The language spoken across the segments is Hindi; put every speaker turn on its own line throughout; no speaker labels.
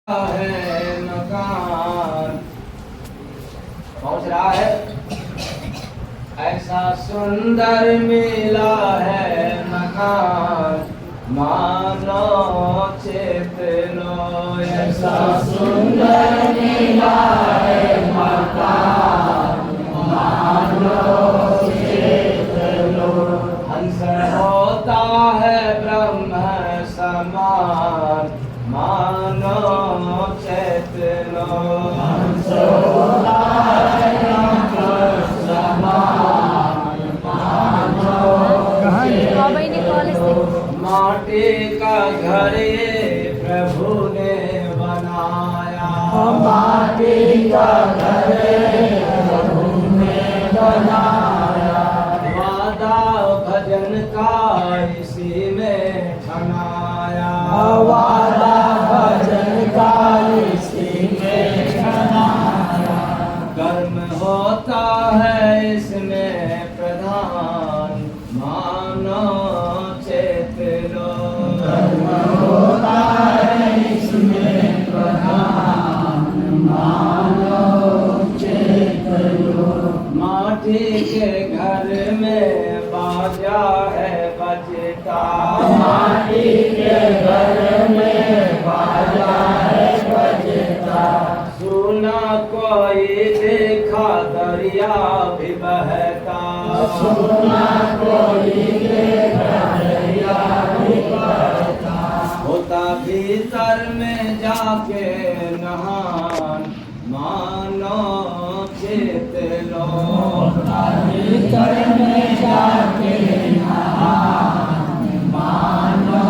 है मकान पहुंच रहा है। ऐसा सुंदर मिला है मकान मानो चित लो। ऐसा सुंदर मिला है मकान मानो चित लो। हंस होता है ब्रह्म समान मानो चित लो। हंस होता है ब्रह्म समान मानो चित लो। माटी का घर ये प्रभु ने बनाया। माटी का घर प्रभु ने बनाया। वादा भजन का इसी में ठनाया। वादा भजन का इसी में ठनाया। कर्म होता है इसमें प्रधान मानो चित लो। कर्म होता है इसमें प्रधान मानो चित लो। माटी के घर में बाजा है बजता। माटी के घर में बाजा है बजता। सुना कोई देखा दरिया भी बहता। सुना कोई देखा दरिया भी बहता। होता भीतर में जाके नहान मानो चित लो। होता भीतर में जाके नहान मानो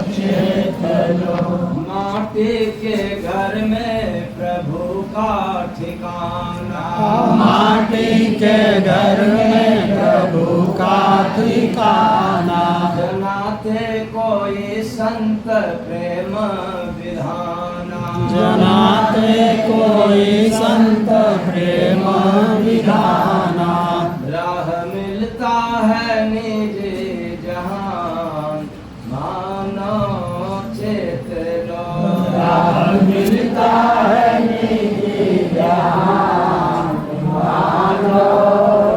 चित लो। माटी के घर में प्रभु का ठिकाना। माटी के घर में प्रभु का ठिकाना। जनाते कोई संत प्रेम विधाना। जनाते कोई संत प्रेम विधाना। राह मिलता है निज जहान मानो चित लो। राह मिलता है निज जहान मानो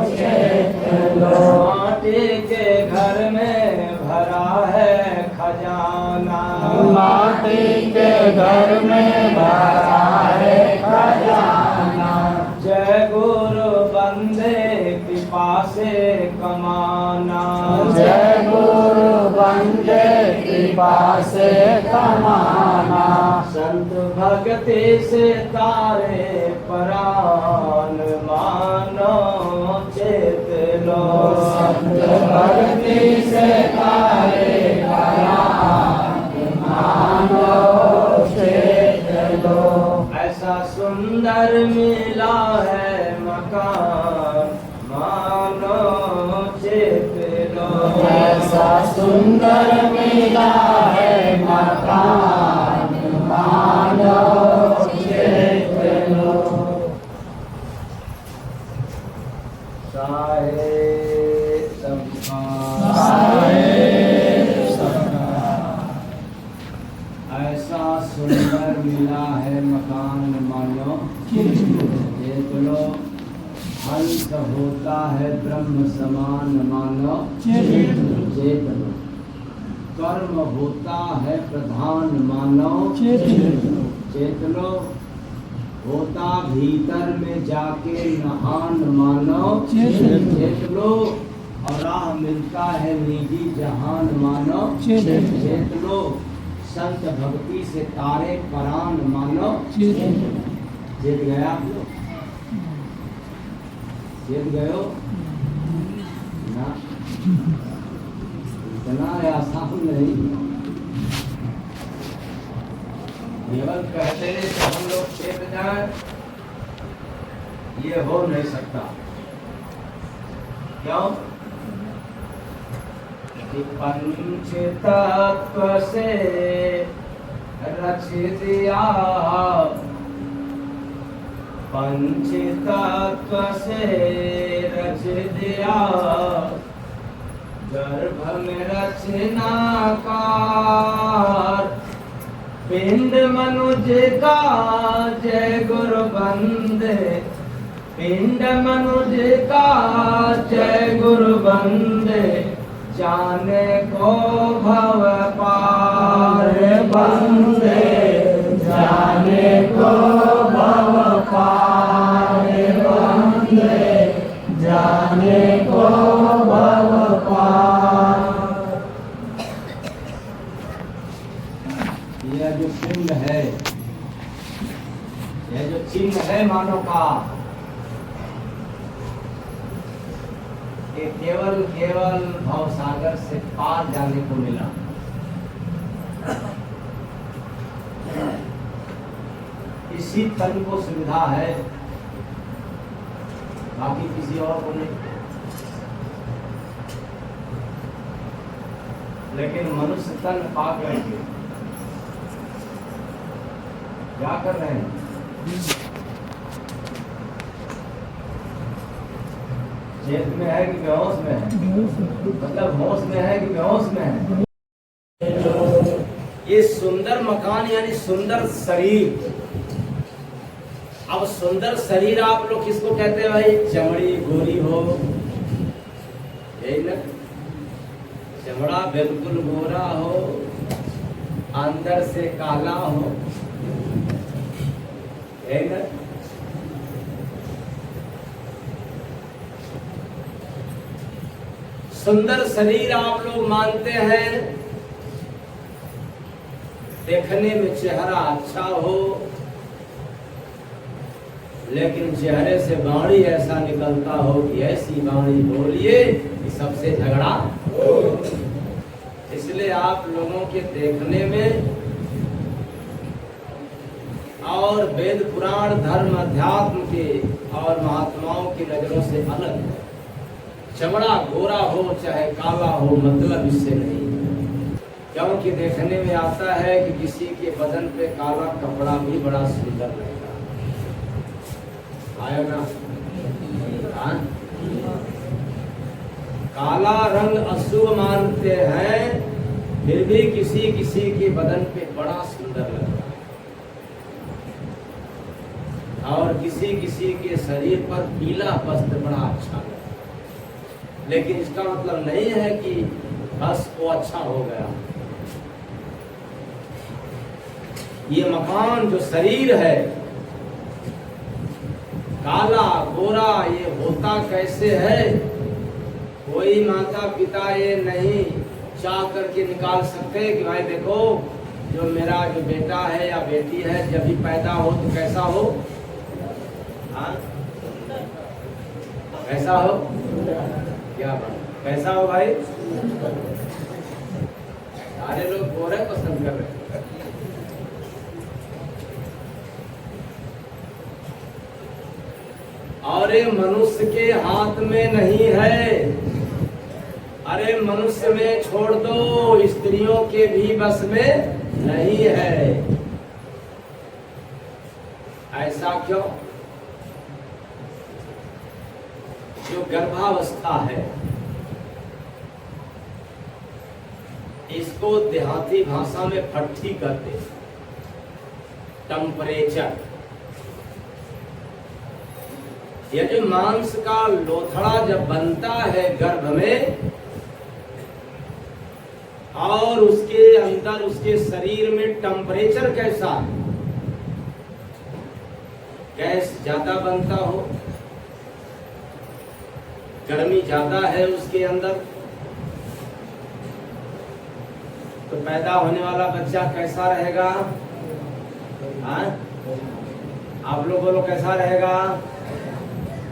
चित लो। माटी के घर में भरा है खजाना। माटी के घर में भरा है खजाना। जय गुरु बंदे कृपा से कमाना। जय गुरु बंदे कृपा से कमाना। संत भक्ति से तारे परान मानो चित लो। संत भक्ति से तारे परान मानो चित लो। ऐसा सुंदर मिला है मकान मानो चित लो। ऐसा सुंदर मिला है मकान मानो चित लो। साए सबका ऐसा सुंदर मिला है मकान मानो चित लो। हंस होता है ब्रह्म समान मानो चित लो। कर्म होता है प्रधान मानो चित लो। होता भीतर में जाके नहान मानो चित लो। और राह मिलता है निजी जहान मानो चित लो। संत भक्ति से तारे परान मानो चित गया। चित गयो ना। इतना आसान नहीं। केवल कहते हैं कि हम लोग चित जाए ये हो नहीं सकता। क्यों? कि पंच तत्व से रच दिया। पंच तत्व से रच दिया। गर्भ में रचनाकार पिंड मनुज का जय गुरु बंदे, पिंड मनुज का जय गुरु बंदे, जाने को भव पार बंदे, जाने को भव पार बंदे, जाने को भव पार। यह जो पिंड है, यह जो चिन्ह है मानव का, ये केवल केवल भव सागर से पार जाने को मिला। इसी तन को सुविधा है, बाकी किसी और को नहीं। लेकिन मनुष्य तन पा करके क्या कर रहे हैं? चेत में है कि बेहोश में है? मतलब होश में है कि बेहोश में है? ये सुंदर मकान यानी सुंदर शरीर। अब सुंदर शरीर आप लोग किसको कहते हैं भाई? चमड़ी गोरी हो, यही ना? चमड़ा बिल्कुल गोरा हो, अंदर से काला हो, यही ना? सुंदर शरीर आप लोग मानते हैं, देखने में चेहरा अच्छा हो, लेकिन चेहरे से वाणी ऐसा निकलता हो कि ऐसी वाणी बोलिए कि सबसे झगड़ा हो। इसलिए आप लोगों के देखने में और वेद पुराण धर्म अध्यात्म के और महात्माओं की नजरों से अलग है। चमड़ा गोरा हो चाहे काला हो, मतलब इससे नहीं, क्योंकि देखने में आता है कि किसी के बदन पे काला कपड़ा भी बड़ा सुंदर लगता है, आया ना? हाँ? काला रंग अशुभ मानते हैं, फिर भी किसी किसी के बदन पे बड़ा सुंदर लगता है, और किसी किसी के शरीर पर पीला वस्त्र बड़ा अच्छा लगता है। लेकिन इसका मतलब नहीं है कि बस वो अच्छा हो गया। ये मकान जो शरीर है, काला गोरा, ये होता कैसे है? कोई माता पिता ये नहीं चाह करके निकाल सकते कि भाई देखो, जो मेरा जो बेटा है या बेटी है जब भी पैदा हो तो कैसा हो? हाँ, कैसा हो? क्या बात, कैसा हो भाई? सारे लोग गोरे पसंद कर रहे हैं। और ये मनुष्य के हाथ में नहीं है। अरे मनुष्य में छोड़ दो, स्त्रियों के भी बस में नहीं है। ऐसा क्यों? जो गर्भावस्था है, इसको देहाती भाषा में फट्ठी कहते हैं, टेम्परेचर। यह जो मांस का लोथड़ा जब बनता है गर्भ में, और उसके अंदर उसके शरीर में टेम्परेचर कैसा है? गैस ज्यादा बनता हो, गर्मी ज्यादा है उसके अंदर, तो पैदा होने वाला बच्चा कैसा रहेगा? हाँ? आप लोग बोलो कैसा रहेगा?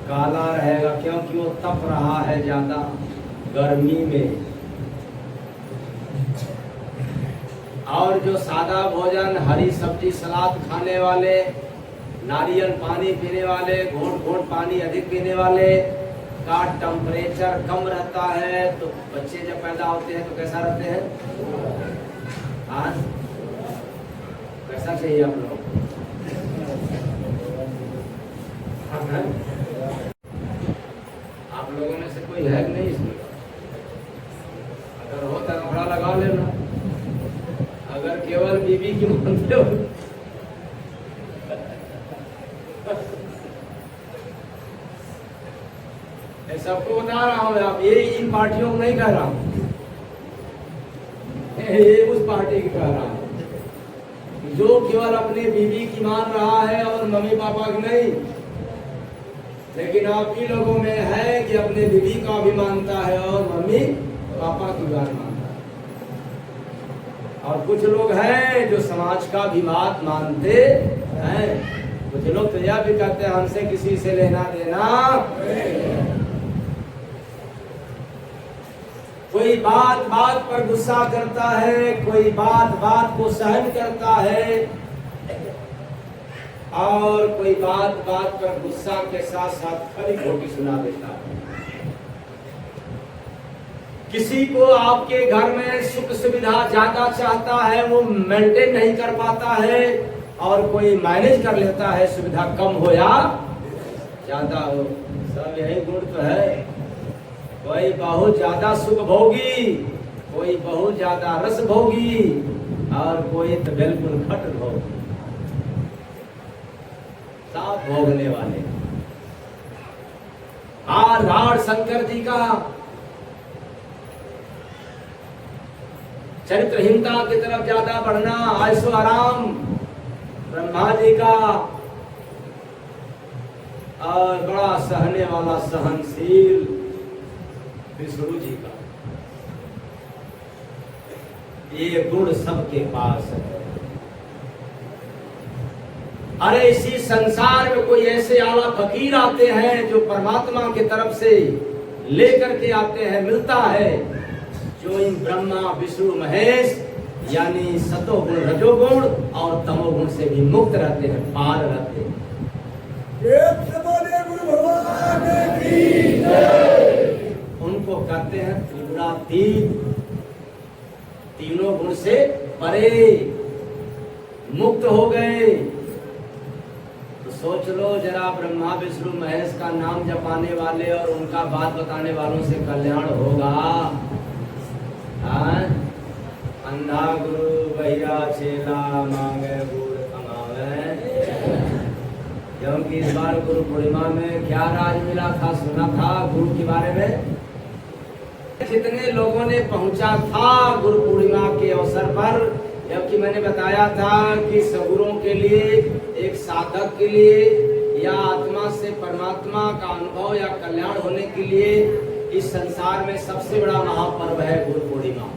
काला रहेगा, क्योंकि वो तप रहा है ज्यादा गर्मी में। और जो सादा भोजन, हरी सब्जी सलाद खाने वाले, नारियल पानी पीने वाले, घोट घोट पानी अधिक पीने वाले का टेम्परेचर कम रहता है, तो बच्चे जब पैदा होते हैं तो कैसा रहते हैं? हाँ? कैसा चाहिए आप लोग? आप लोगों में से कोई है कि नहीं इसमें? अगर हो तो कपड़ा लगा लेना। अगर केवल बीबी की मानते सबको बता रहा हूँ, अब ये इन पार्टियों को नहीं कह रहा हूँ, ये उस पार्टी की कह रहा हूँ जो केवल अपने बीवी की मान रहा है और मम्मी पापा की नहीं। लेकिन आप ही लोगों में है कि अपने बीवी का भी मानता है और मम्मी पापा की बात मानता है। और कुछ लोग हैं जो समाज का भी बात मानते हैं। कुछ लोग तो यह भी कहते हैं हमसे किसी से लेना देना। कोई बात बात पर गुस्सा करता है, कोई बात बात को सहन करता है, और कोई बात बात पर गुस्सा के साथ साथ खरी खोटी सुना देता है। किसी को आपके घर में सुख सुविधा ज्यादा चाहता है, वो मेंटेन नहीं कर पाता है, और कोई मैनेज कर लेता है, सुविधा कम हो या ज्यादा हो। सब यही गुण तो है। कोई बहुत ज्यादा सुख भोगी, कोई बहुत ज्यादा रस भोगी, और कोई तो बिल्कुल खट भोगी, सब भोगने वाले। हाड़ शंकर जी का चरित्रहीनता की तरफ ज्यादा बढ़ना, आयशो आराम ब्रह्मा जी का, और बड़ा सहने वाला सहनशील विष्णु जी का। ये गुण सबके पास है। अरे इसी संसार में कोई ऐसे आला फकीर आते हैं जो परमात्मा की तरफ से लेकर के आते हैं, मिलता है, जो इन ब्रह्मा विष्णु महेश यानी सतोगुण रजोगुण और तमोगुण से भी मुक्त रहते हैं, पार रहते हैं। उनको कहते हैं त्रिगुणातीत, तीनों गुण से परे, मुक्त हो गए। तो सोच लो जरा, ब्रह्मा विष्णु महेश का नाम जपाने वाले और उनका बात बताने वालों से कल्याण होगा? अंधा गुरु बहिरा चेला मांगे गुड़ कमावे। क्योंकि इस बार गुरु पूर्णिमा में क्या राज मिला था, सुना था गुरु के बारे में। जितने लोगों ने पहुंचा था गुरु पूर्णिमा के अवसर पर, जबकि मैंने बताया था कि सगुरों के लिए, एक साधक के लिए, या आत्मा से परमात्मा का अनुभव या कल्याण होने के लिए इस संसार में सबसे बड़ा महापर्व है गुरु पूर्णिमा।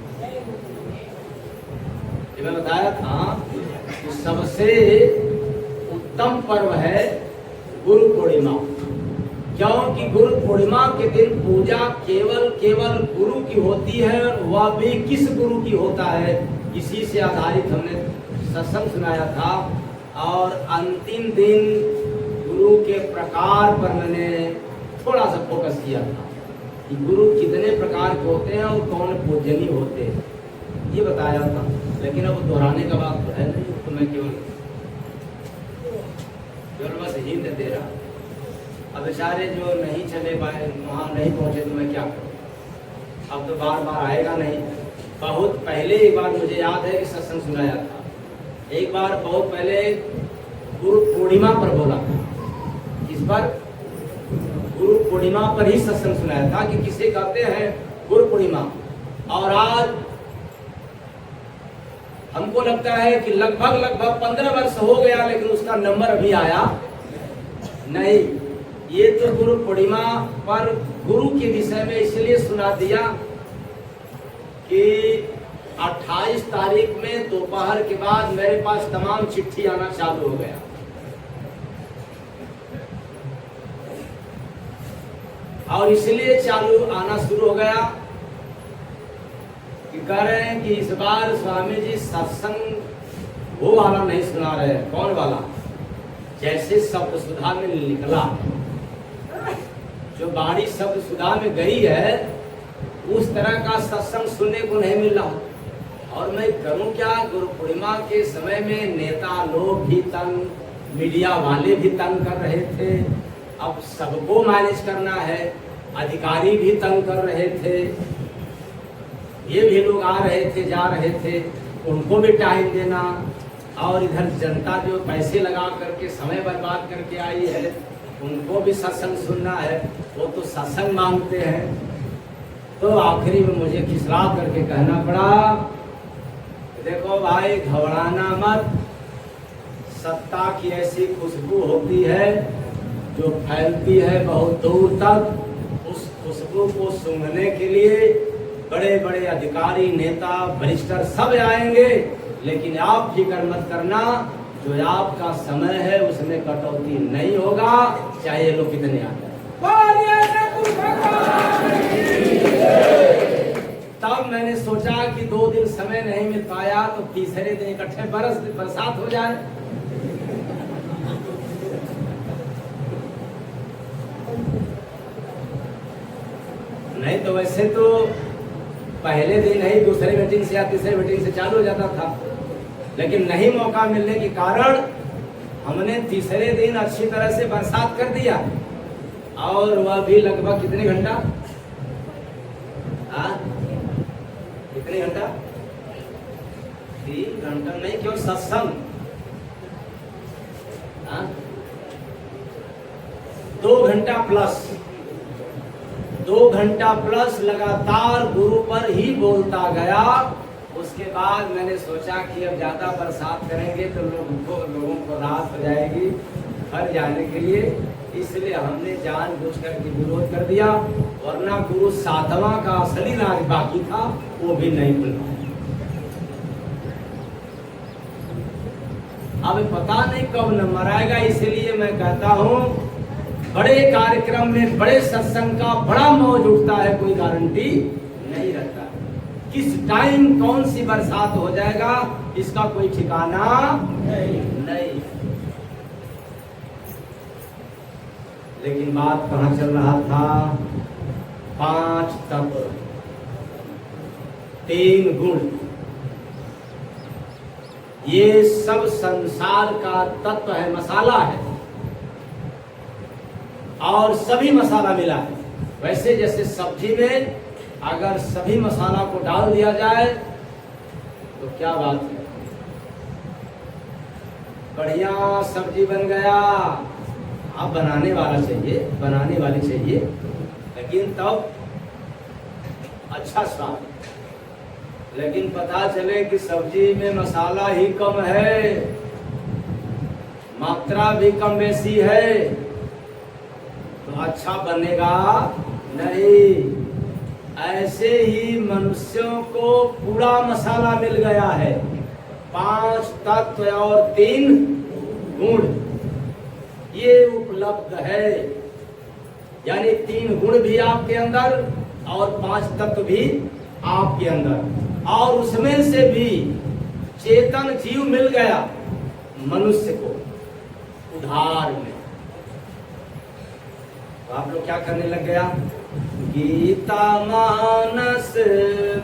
ये मैं बताया था कि सबसे उत्तम पर्व है गुरु पूर्णिमा। क्योंकि गुरु पूर्णिमा के दिन पूजा केवल गुरु की होती है, वह भी किस गुरु की होता है, इसी से आधारित हमने सत्संग सुनाया था। और अंतिम दिन गुरु के प्रकार पर मैंने थोड़ा सा फोकस किया था कि गुरु कितने प्रकार के होते हैं और कौन पूजनीय होते हैं, ये बताया था। लेकिन अब दोहराने का बात तो है नहीं, तो मैं केवल बस हिंट दे रहा। अब बेचारे जो नहीं चले पाए, वहाँ नहीं पहुँचे, तो मैं क्या करूँ? अब तो बार बार आएगा नहीं। बहुत पहले एक बार मुझे याद है कि सत्संग सुनाया था, एक बार बहुत पहले गुरु पूर्णिमा पर बोला था। इस बार गुरु पूर्णिमा पर ही सत्संग सुनाया था कि किसे कहते हैं गुरु पूर्णिमा। और आज हमको लगता है कि लगभग 15 वर्ष हो गया, लेकिन उसका नंबर अभी आया नहीं। ये तो गुरु पूर्णिमा पर गुरु के विषय में इसलिए सुना दिया कि 28 तारीख में दोपहर के बाद मेरे पास तमाम चिट्ठी आना चालू हो गया। और इसलिए चालू आना शुरू हो गया कि कह रहे हैं कि इस बार स्वामी जी सत्संग वो वाला नहीं सुना रहे। कौन वाला? जैसे शब्द सुधा में निकला, जो बाणी शब्द सुधा में गई है, उस तरह का सत्संग सुनने को नहीं मिल रहा। और मैं करूं क्या? गुरु पूर्णिमा के समय में नेता लोग भी तंग, मीडिया वाले भी तंग कर रहे थे। अब सबको मैनेज करना है, अधिकारी भी तंग कर रहे थे, ये भी लोग आ रहे थे जा रहे थे, उनको भी टाइम देना, और इधर जनता जो पैसे लगा करके समय बर्बाद करके आई है, उनको भी सत्संग सुनना है, वो तो सत्संग मांगते हैं। तो आखिरी में मुझे खिसला करके कहना पड़ा, देखो भाई घबराना मत, सत्ता की ऐसी खुशबू होती है जो फैलती है बहुत दूर तक। उस खुशबू को सूंघने के लिए बड़े बड़े अधिकारी, नेता, बैरिस्टर सब आएंगे, लेकिन आप फिक्र मत करना, जो आपका समय है उसमें कटौती नहीं होगा, चाहे ये लोग कितने आ जाए। तब मैंने सोचा कि 2 दिन समय नहीं मिल पाया तो तीसरे दिन इकट्ठे बरसात हो जाए। नहीं तो वैसे तो पहले दिन ही दूसरे मीटिंग से या तीसरे मीटिंग से चालू हो जाता था, लेकिन नहीं मौका मिलने के कारण हमने तीसरे दिन अच्छी तरह से बरसात कर दिया। और वह भी लगभग कितने घंटा, कितने घंटा, 3 घंटा नहीं, क्यों सत्संग 2 घंटा प्लस, 2 घंटा प्लस लगातार गुरु पर ही बोलता गया। उसके बाद मैंने सोचा कि अब ज्यादा बरसात करेंगे तो लोगों को राहत हो जाएगी घर जाने के लिए, इसलिए हमने जानबूझ कर के विरोध कर दिया, वरना गुरु 7वां का असली राज बाकी था, वो भी नहीं खुला। अब पता नहीं कब नंबर आएगा, इसलिए मैं कहता हूँ बड़े कार्यक्रम में, बड़े सत्संग का बड़ा मौज उठता है, कोई गारंटी नहीं रहता। किस टाइम कौन सी बरसात हो जाएगा इसका कोई ठिकाना नहीं। लेकिन बात कहाँ चल रहा था, 5 तत्व, 3 गुण, ये सब संसार का तत्व है, मसाला है, और सभी मसाला मिला है। वैसे जैसे सब्जी में अगर सभी मसाला को डाल दिया जाए तो क्या बात है, बढ़िया सब्जी बन गया। अब बनाने वाला चाहिए, बनाने वाली चाहिए, लेकिन तब अच्छा स्वाद। लेकिन पता चले कि सब्जी में मसाला ही कम है, मात्रा भी कम बेसी है, तो अच्छा बनेगा नहीं। ऐसे ही मनुष्यों को पूरा मसाला मिल गया है, 5 तत्व और 3 गुण ये उपलब्ध है। यानी 3 गुण भी आपके अंदर और 5 तत्व भी आपके अंदर, और उसमें से भी चेतन जीव मिल गया मनुष्य को उधार में। तो आप लोग क्या करने लग गया, गीता, मानस,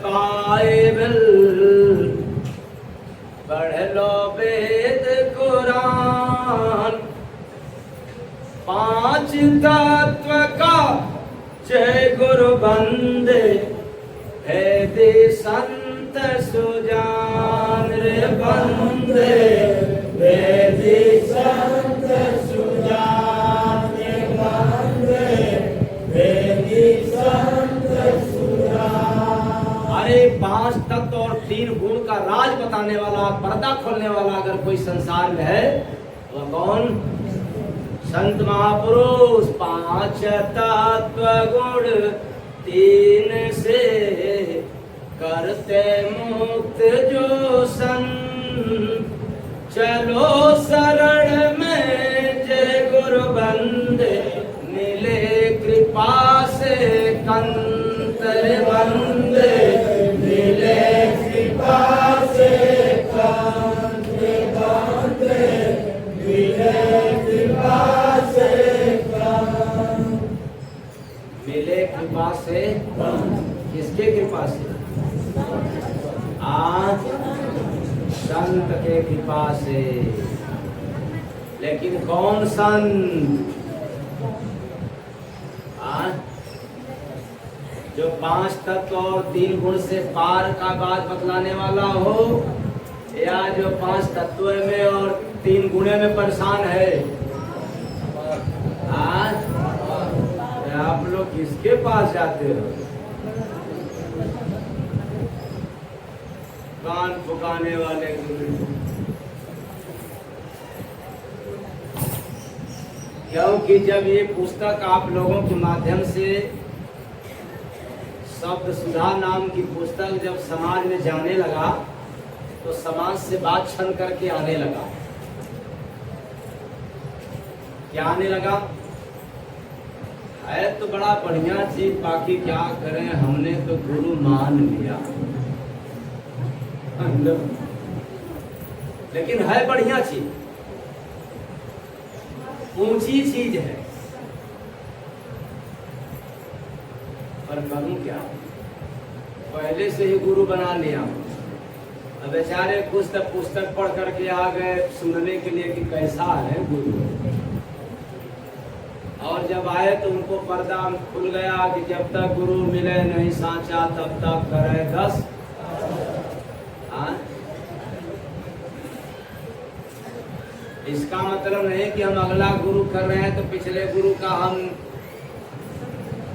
बाइबल पढ़ लो, वेद, कुरान, 5 तत्व का जय गुरु बंदे, वेदे संत सुजान रे बंदे, वेदे संत सुजान रे बंदे, वेदे संत सुजान। अरे 5 तत्व और 3 गुण का राज बताने वाला, पर्दा खोलने वाला अगर कोई संसार में है तो कौन? संत महापुरुष। 5 तत्व गुण 3 से करते मुक्त जो सन, चलो शरण में जय गुरु बंदे, मिले कृपा से कंतर बंदे, मिले कृपा से कंतर बंदे, मिले कृपा से मिले कृपा से। किसके कृपा से? आज संत के कृपा से। लेकिन कौन संत? जो 5 तत्व और 3 गुण से पार का बात बतलाने वाला हो, या जो 5 तत्व में और 3 गुणे में परेशान है। आज आप लोग किसके पास जाते हो? कान फुकाने वाले गुरु। क्योंकि जब ये पुस्तक आप लोगों के माध्यम से शब्द सुधा नाम की पुस्तक जब समाज में जाने लगा तो समाज से बात छन करके आने लगा। क्या आने लगा? है तो बड़ा बढ़िया चीज, बाकी क्या करें, हमने तो गुरु मान लिया। लेकिन है बढ़िया चीज, ऊंची चीज है, पर करूं क्या? पहले से ही गुरु बना लिया। अब बेचारे कुछ तब पुस्तक पढ़ करके आ गए सुनने के लिए कि कैसा है गुरु, और जब आए तो उनको पर्दा खुल गया कि जब तक गुरु मिले नहीं सांचा तब तक करे 10। इसका मतलब नहीं कि हम अगला गुरु कर रहे हैं तो पिछले गुरु का हम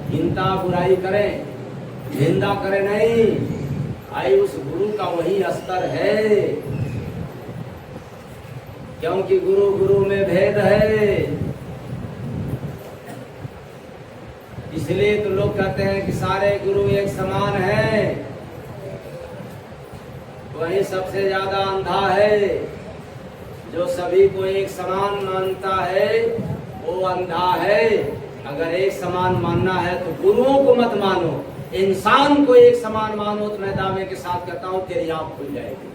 हिंसा बुराई करें, निंदा करें, नहीं। भाई उस गुरु का वही स्तर है, क्योंकि गुरु गुरु में भेद है। इसलिए तो लोग कहते हैं कि सारे गुरु एक समान है। वही सबसे ज्यादा अंधा है। जो सभी को एक समान मानता है वो अंधा है। अगर एक समान मानना है तो गुरुओं को मत मानो, इंसान को एक समान मानो, तो मैं दावे के साथ कहता हूं तेरी आंख खुल जाएगी।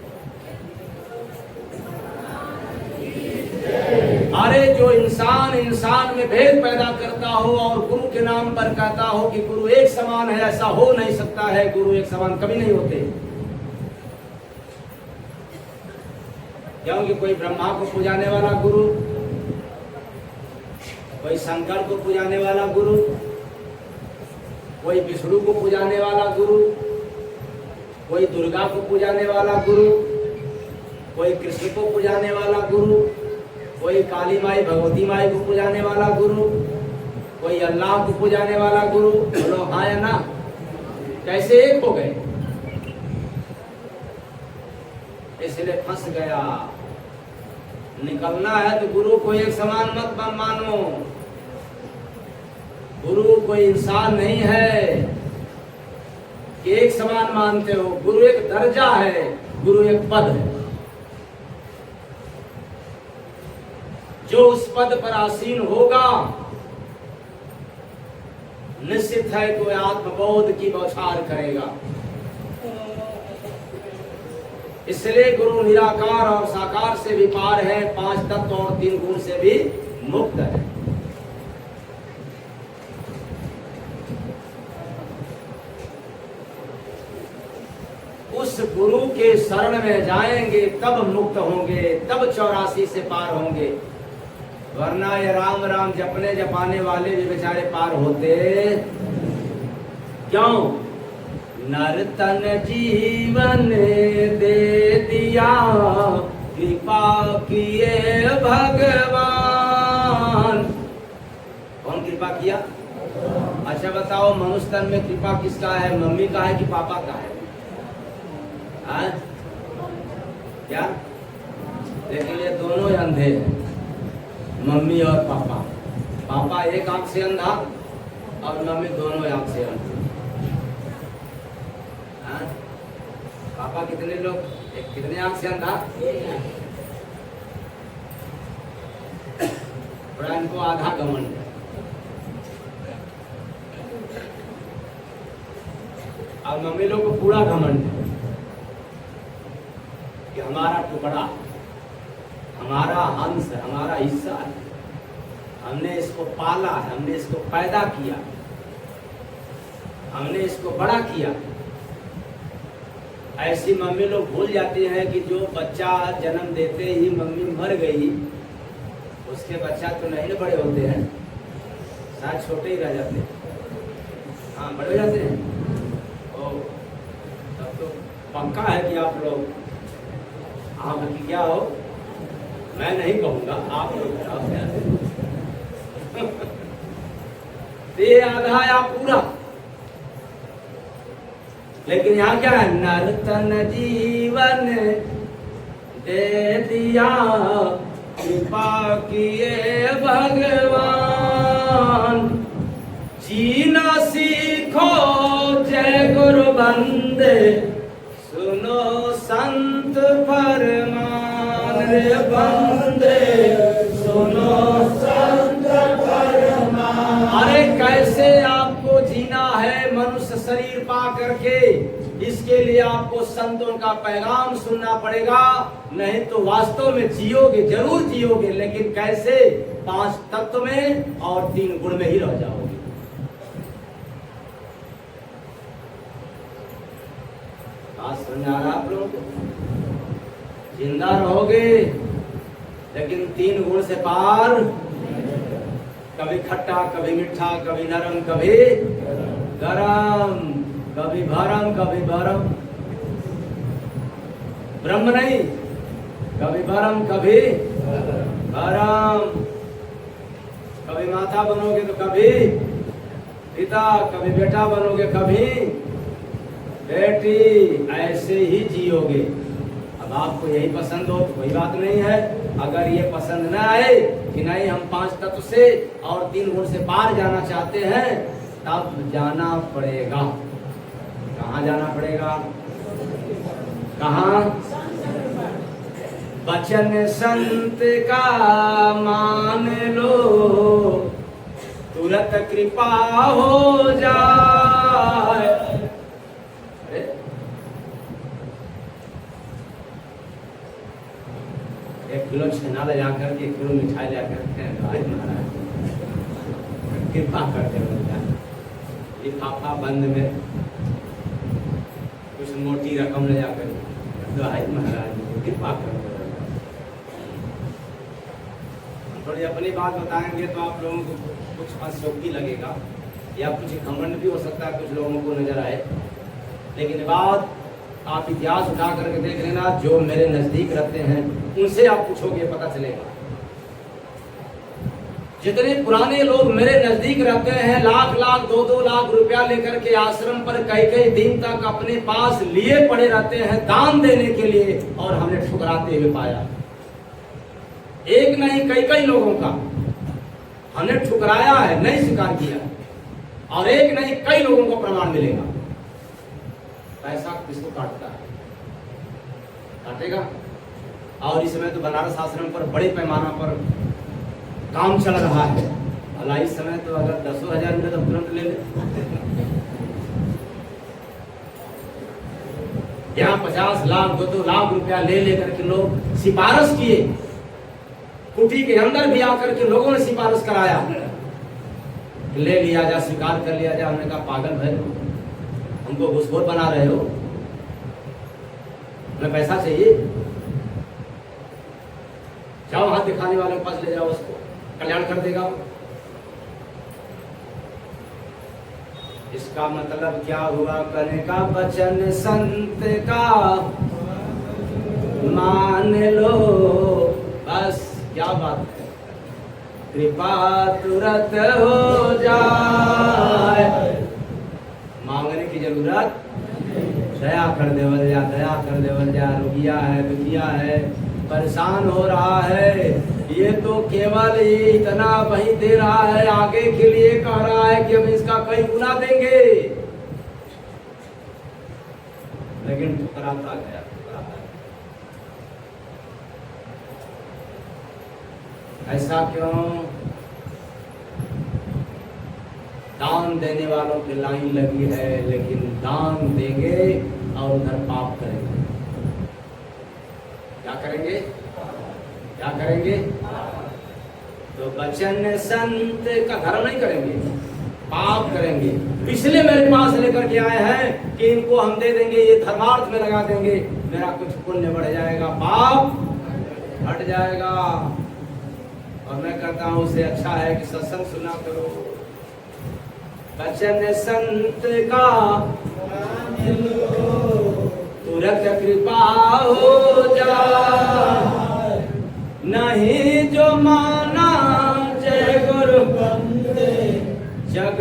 अरे जो इंसान में भेद पैदा करता हो और गुरु के नाम पर कहता हो कि गुरु एक समान है, ऐसा हो नहीं सकता है। गुरु एक समान कभी नहीं होते, क्योंकि कोई ब्रह्मा को पुजाने वाला गुरु, कोई शंकर को पुजाने वाला गुरु, कोई विष्णु को पुजाने वाला गुरु, कोई दुर्गा को पुजाने वाला गुरु, कोई कृष्ण को पुजाने वाला गुरु, कोई काली माई भगवती माई को पुजाने वाला गुरु, कोई अल्लाह को पुजाने वाला गुरु। बोलो हाँ या ना? कैसे एक हो गए? इसलिए फंस गया। निकलना है तो गुरु को एक समान मत मानो। गुरु कोई इंसान नहीं है कि एक समान मानते हो। गुरु एक दर्जा है, गुरु एक पद है। जो उस पद पर आसीन होगा निश्चित है कोई आत्मबोध की बौछार करेगा। इसलिए गुरु निराकार और साकार से भी पार है, 5 तत्व और 3 गुण से भी मुक्त है। उस गुरु के शरण में जाएंगे तब मुक्त होंगे, तब 84 से पार होंगे। वरना ये राम राम जपने जपाने वाले भी बेचारे पार होते क्यों? नर्तन जीवन दे दिया, कृपा किए भगवान। कौन कृपा किया? अच्छा बताओ, मनुष्य तन में कृपा किसका है? मम्मी का है कि पापा का है? क्या? लेकिन ये दोनों अंधे हैं, मम्मी और पापा। पापा एक आंख से अंधा और मम्मी दोनों आंख से अंधी। पापा कितने लोग, कितने आंख से अंधा? बड़ा इनको आधा घमंड है। और मम्मी लोग को पूरा घमंड है कि हमारा टुकड़ा, हमारा अंश, हमारा हिस्सा है, हमने इसको पाला है, हमने इसको पैदा किया, हमने इसको बड़ा किया। ऐसी मम्मी लोग भूल जाती हैं कि जो बच्चा जन्म देते ही मम्मी मर गई, उसके बच्चा तो नहीं बड़े होते हैं, शायद छोटे ही रह जाते हैं। हाँ, बड़े हो जाते हैं। ओ, तब तो पक्का है कि आप लोग की क्या हो, मैं नहीं कहूँगा, आप लोग ये आधा या पूरा। लेकिन यहाँ क्या है, नर्तन जीवन दे दिया, कृपा किए भगवान, जीना सीखो जय गुरु बंदे, सुनो संत फरमान रे बंदे, सुनो संत फरमान। अरे कैसे आपको जीना है मनुष्य शरीर पा करके, इसके लिए आपको संतों का पैगाम सुनना पड़ेगा, नहीं तो वास्तव में जियोगे, जरूर जियोगे, लेकिन कैसे, 5 तत्व में और 3 गुण में ही रह जाओगे। बात समझ आ रहा आप लोगों को? जिंदा रहोगे लेकिन 3 गुण से पार, कभी खट्टा, कभी मीठा, कभी नरम, कभी गरम, कभी भरम, कभी बरम, ब्रह्म नहीं, कभी भरम, कभी भरम, कभी माता बनोगे तो कभी पिता, कभी बेटा बनोगे, कभी बेटी, ऐसे ही जियोगे। अब आपको यही पसंद हो तो कोई बात नहीं है, अगर ये पसंद न आए कि नहीं हम 5 तत्व से और 3 गुण से पार जाना चाहते हैं, तब जाना पड़ेगा। कहाँ जाना पड़ेगा? कहाँ? वचन संत का मान लो, तुरंत कृपा हो जाए। 1 किलो छेना ले जाकर के 1 किलो मिठाई ले जाकर के भाई महाराज कृपा करते हैं, लिफाफा बंद में कुछ मोटी रकम ले जाकर भाई महाराज कृपा करते। थोड़ी अपनी बात बताएंगे तो आप लोगों को कुछ अशोक्ति लगेगा या कुछ घमंड भी हो सकता है, कुछ लोगों को नजर आए, लेकिन बात आप इतिहास उठा करके देख लेना, जो मेरे नजदीक रहते हैं उनसे आप पूछोगे पता चलेगा। जितने पुराने लोग मेरे नजदीक रहते हैं, लाख लाख 2-2 लाख रुपया लेकर के आश्रम पर कई दिन तक अपने पास लिए पड़े रहते हैं दान देने के लिए, और हमने ठुकराते हुए पाया। एक नहीं कई लोगों का हमने ठुकराया है, नहीं स्वीकार किया, और एक नहीं कई लोगों को प्रमाण मिलेगा। पैसा किसको काटता है? काटेगा। और इस समय तो बनारस आश्रम पर बड़े पैमाना पर काम चल रहा है। भला इस समय तो अगर 10,000 मिले तो तुरंत ले ले। यहाँ 50 लाख 2-2 लाख रुपया ले लेकर के लोग सिफारिश किए, कुटी के अंदर भी आकर के लोगों ने सिफारिश कराया, ले लिया जा, स्वीकार कर लिया जा। हमने कहा पागल भाई, हमको घूसखोर बना रहे हो, हमें पैसा चाहिए, जाओ हाथ दिखाने वाले के पास ले जाओ, उसको कल्याण कर देगा। इसका मतलब क्या हुआ? करने का वचन संत का मान लो, बस क्या बात है, कृपा तुरंत हो जाए, मांगने की जरूरत, दया कर देवल जा, दया कर देवल जा। रुगिया है, दुखिया है, परेशान हो रहा है, ये तो केवल ये इतना वही दे रहा है, आगे के लिए कह रहा है कि हम इसका कई गुना देंगे, लेकिन ठुकराता गया, ठुकराता गया। ऐसा क्यों? दान देने वालों की लाइन लगी है, लेकिन दान देंगे और उधर पाप करेंगे। क्या करेंगे? क्या करेंगे? तो वचन संत का धर्म नहीं करेंगे, पाप करेंगे। पिछले मेरे पास लेकर के आए हैं कि इनको हम दे देंगे, ये धर्मार्थ में लगा देंगे, मेरा कुछ पुण्य बढ़ जाएगा, पाप हट जाएगा। और मैं कहता हूं उससे अच्छा है कि सत्संग सुना करो। वचन संत का तुरंत कृपा हो जाए, नहीं जो माना जय गुरु बंदे, जग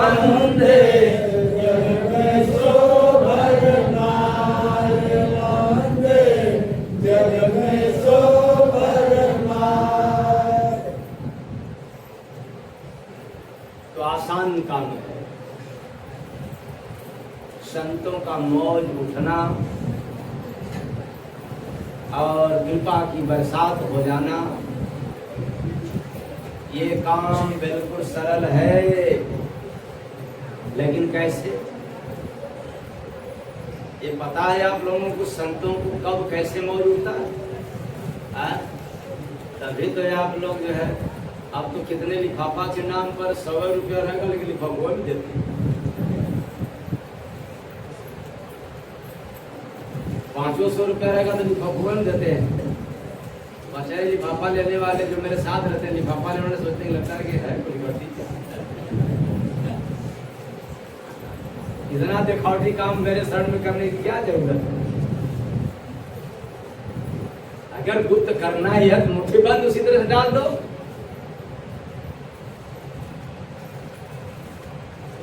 बंदे तो आसान काम है संतों का मौज उठना और कृपा की बरसात हो जाना। ये काम बिल्कुल सरल है, लेकिन कैसे ये पता है आप लोगों को संतों को कब कैसे मौज उठता है? तभी तो आप लोग जो है अब तो कितने लिफाफा के नाम पर 100 रुपया रहेगा, लेकिन लिफाफा भी देते हैं। 500 रुपया रहेगा तो लिफाफा भी देते हैं। बचाए लिफाफा लेने वाले जो मेरे साथ रहते हैं, लिफाफा लेने वाले सोचते हैं लगता है कि है कोई गलती। इतना दिखावटी काम मेरे शरण में करने की क्या जरूरत है? अगर गुप्त करना ही है तो मुट्ठी बंद उसी तरह से डाल दो।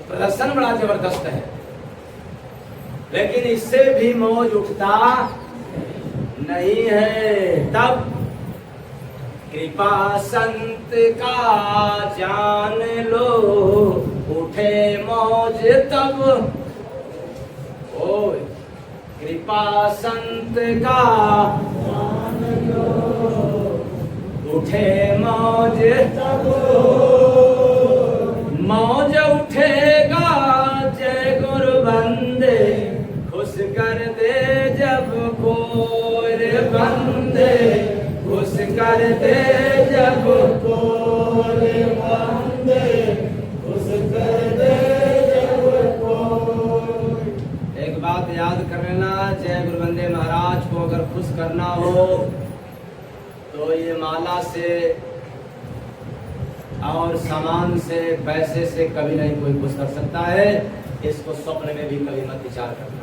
प्रदर्शन बड़ा जबरदस्त है, लेकिन इससे भी मौज उठता नहीं है। तब कृपा संत का जान लो, उठे मौज तब। ओ कृपा संत का जान लो, उठे मौज तब। मौज उठेगा जय गुरु बंदे, खुश कर दे जब कोई बंदे, खुश कर दे जब कोई बंदे, खुश कर दे जब कोई। एक बात याद कर लेना, जय गुरु बंदे महाराज को अगर खुश करना हो तो ये माला से और सामान से पैसे से कभी नहीं कोई खुश कर सकता है। इसको स्वप्न में भी कभी मत विचार करना।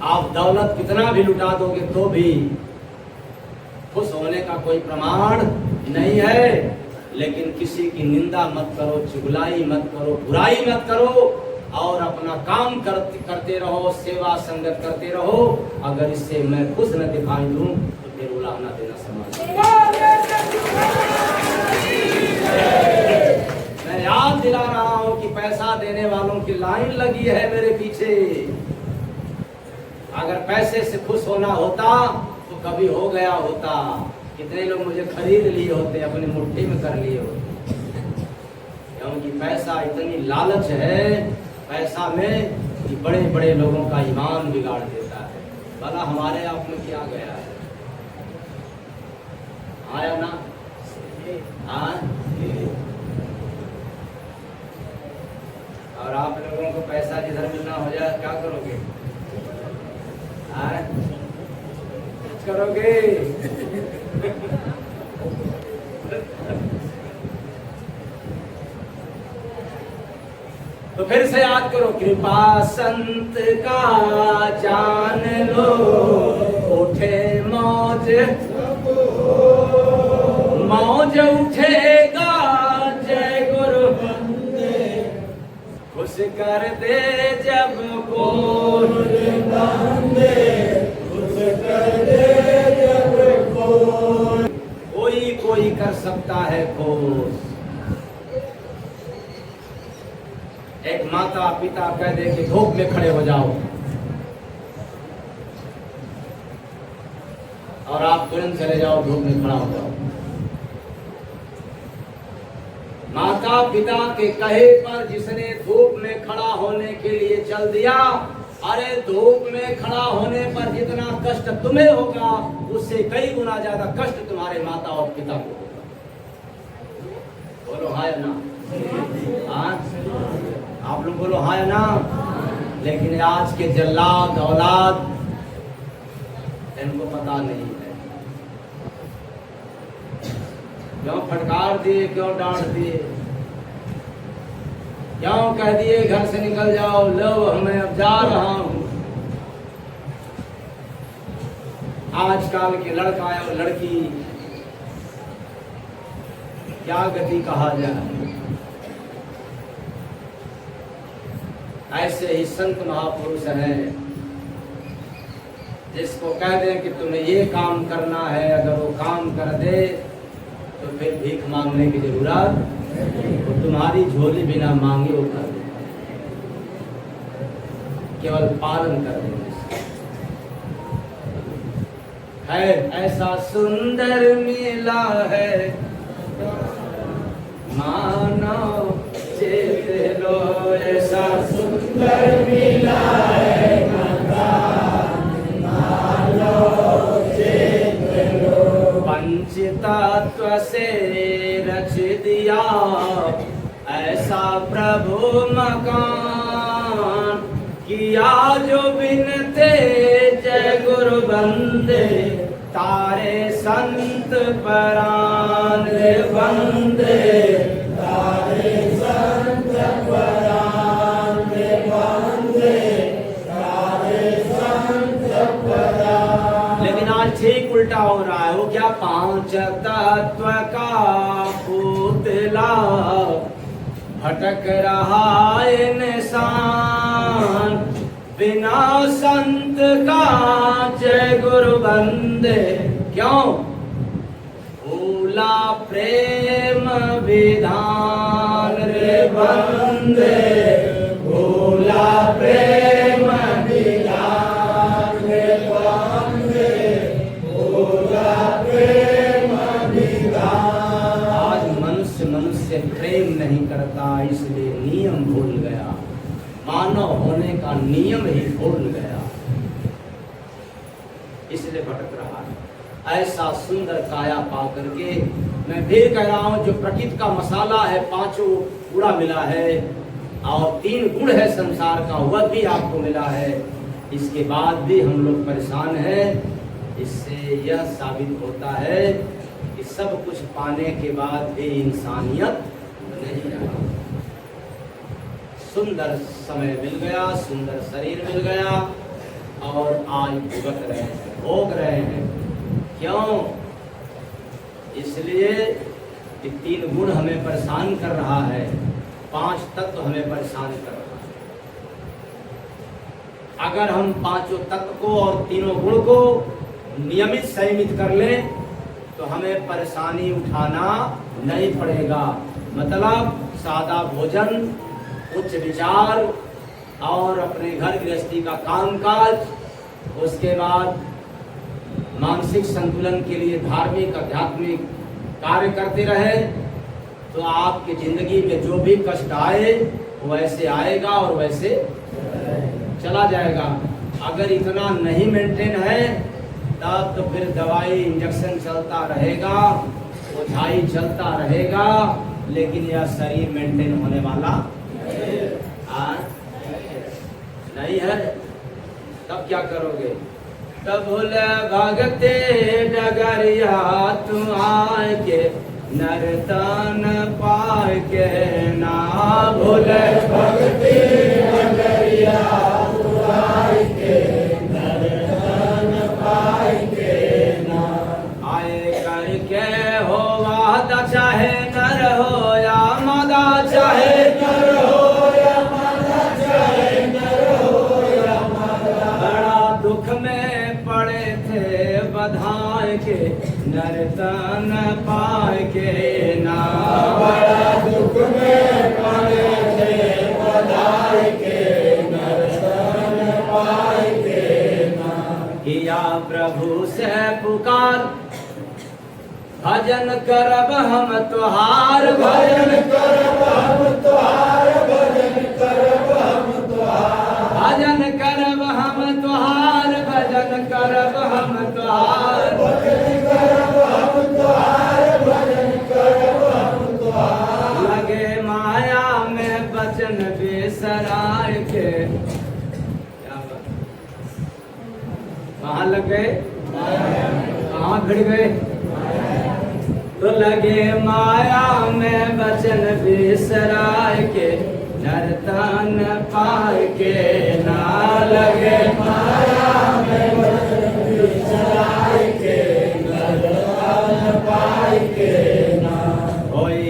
आप दौलत कितना भी लुटा दोगे तो भी खुश होने का कोई प्रमाण नहीं है। लेकिन किसी की निंदा मत करो, चुगलाई मत करो, बुराई मत करो और अपना काम करते रहो, सेवा संगत करते रहो। अगर इससे मैं खुश न दिखाई दूं तो फिर उलाहना देना समाज। मैं याद दिला रहा हूं कि पैसा देने वालों की लाइन लगी है मेरे पीछे। अगर पैसे से खुश होना होता तो कभी हो गया होता। कितने लोग मुझे खरीद लिए होते, अपनी मुट्ठी में कर लिए होते। क्योंकि पैसा इतनी लालच है पैसा में कि बड़े बड़े लोगों का ईमान बिगाड़ देता है। भला हमारे आप में क्या गया है? आया ना? और आप लोगों को पैसा जिधर मिलना हो जाए क्या करोगे? करोगे तो फिर से याद करो, कृपा संत का जान लो, उठे मौज मौज उठेगा जय गुरु बंदे, खुश कर दे जब कोई बंदे, खुश कर दे जब कोई कर सकता है खुश। एक माता पिता कह दे कि धूप में खड़े हो जाओ और आप तुरंत चले जाओ, धूप में खड़ा हो जाओ। माता पिता के कहे पर जिसने धूप में खड़ा होने के लिए चल दिया, अरे धूप में खड़ा होने पर जितना कष्ट तुम्हें होगा उससे कई गुना ज्यादा कष्ट तुम्हारे माता और पिता को होगा। बोलो हाय ना? आप लोग बोलो हाय ना? लेकिन आज के जल्लाद औलाद इनको पता नहीं है। क्यों फटकार दिए, क्यों डांट दिए, क्यों कह दिए घर से निकल जाओ, लो मैं अब जा रहा हूं। आजकल के लड़का और लड़की क्या गति कहा जाए। ऐसे ही संत महापुरुष हैं जिसको कह दें कि तुम्हें ये काम करना है, अगर वो काम कर दे तो फिर भीख मांगने की जरूरत, वो तुम्हारी झोली बिना मांगे वो कर दे, केवल पालन कर देंगे। है ऐसा सुंदर मिला है मानो चेत लो, ऐसा सुंदर मिला है मानो चेत लो। पंचतत्व से रच दिया ऐसा प्रभु मकान, किया जो बिनते जय गुरु बंदे, तारे संत परान बंदे, तारे संत परान बंदे, तारे संत परान। लेकिन आज ठीक उल्टा हो रहा है। वो क्या, पांच तत्व का पुतला भटक रहा इंसान, बिना संत का जय गुरु बंदे। क्यों? भूला प्रेम विधान रे बंदे, भूला प्रेम विधान रे बंदे, भूला प्रेम विधान। आज मनुष्य प्रेम नहीं करता, इसलिए नियम भूल गया, मानव होने का नियम ही भूल गया, इसलिए भटक रहा है। ऐसा सुंदर काया पा करके मैं फिर कह रहा हूं, जो प्रकृति का मसाला है, पांचों गुड़ा मिला है और 3 गुण है संसार का, वह भी आपको मिला है। इसके बाद भी हम लोग परेशान हैं। इससे यह साबित होता है कि सब कुछ पाने के बाद भी इंसानियत नहीं रहा। सुंदर समय मिल गया, सुंदर शरीर मिल गया और आज भुगत रहे हैं, भोग रहे हैं। क्यों? इसलिए कि 3 गुण हमें परेशान कर रहा है, 5 तत्व हमें परेशान कर रहा है। अगर हम 5 तत्व को और 3 गुण को नियमित संयमित कर लें तो हमें परेशानी उठाना नहीं पड़ेगा। मतलब सादा भोजन, उच्च विचार और अपने घर गृहस्थी का कामकाज, उसके बाद मानसिक संतुलन के लिए धार्मिक आध्यात्मिक कार्य करते रहे तो आपकी जिंदगी में जो भी कष्ट आए वो वैसे आएगा और वैसे चला जाएगा। अगर इतना नहीं मेंटेन है तब तो फिर दवाई इंजेक्शन चलता रहेगा, ओझाई चलता रहेगा, लेकिन यह शरीर मेंटेन होने वाला नहीं है। तब क्या करोगे? तब बोले भगते डगरिया तुम आए के, नरतन पाए के ना। बोले भगते डगरिया तुम आए के, नरतन पाए के ना। आए करके हो वादा, चाहे नर हो या मादा, चाहे नर हो या मादा, चाहे नर हो या मादा। बड़ा दुख में पड़े थे बधाई के, नरतन पाए के ना। बड़ा दुख में पड़े थे बधाई के, नरतन पाए के ना। किया प्रभु से पुकार, भजन करब हम तुहार, भजन करब हम तुहार, भजन करब हम तुहार, भजन करब हम तुहार, भजन करब हम तुहार, भजन करब हम तुहार, भजन करब हम तुहार। लगे माया में बचन बेसराय के, कहाँ लग गए? कहाँ भिड़ गए? तो लगे माया में बचन बिसराय के, नरतन पाए के ना। लगे माया में बचन बिसराय के, नरतन पाए के ना। होई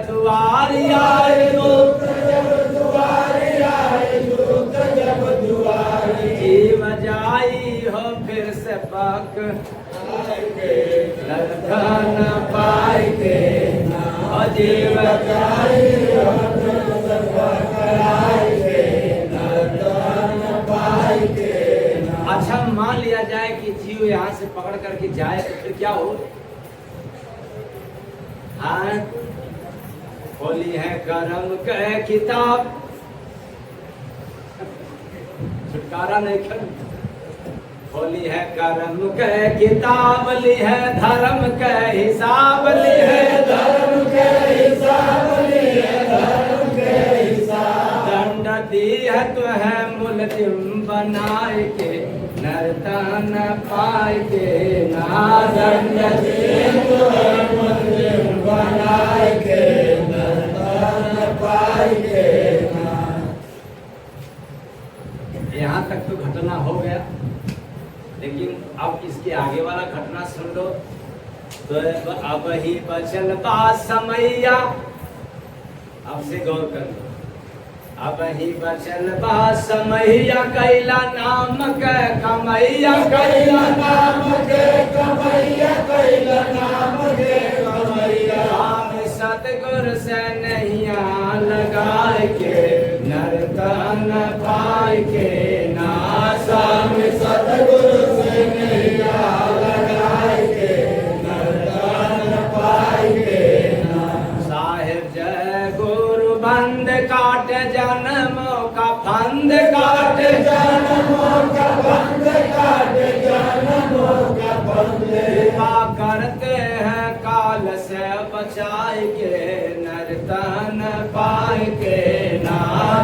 दुआरी आए दूत जब दुआरी आए दूत जब दुआरी जीव जाई हो फिर से पक धन पाई के जीव जाई हो फिर से पकड़ाई के धन पाई के। अच्छा मान लिया जाए कि जीव यहाँ से पकड़ करके जाए तो फिर क्या हो? हाँ खोली है करम के किताब, छुटकारा नहीं कर। खोली है करम के किताब, ली है धर्म के हिसाब, ली है धर्म के हिसाब, ली है धर्म के हिसाब। दंड दी है तो है मुलजिम बनाए के नर्तन पाए के ना। दंड दी तो है मुलजिम बनाए के नर्तन पाए के ना। यहाँ तक तो घटना हो गया, लेकिन अब इसके आगे वाला घटना सुन लो। तो अब ही बचल बा समैया, अब से गौर कर लो। अब ही बचल बा समैया, कैला नाम के कमैया, कैला नाम के कमैया, कैला नाम के कमैया। राम सतगुर से नैया लगाए के नर्तन पाए के ना। शाम सतगुर से नैया लगाए के नर्तन पाए के ना। साहिब जय गुरु बंद काट जन्मों का फंद, काट जन्मों का फंद, काट जन्मों का फंद। कृपा करते हैं काल से बचाए के नर्तन पाए के ना।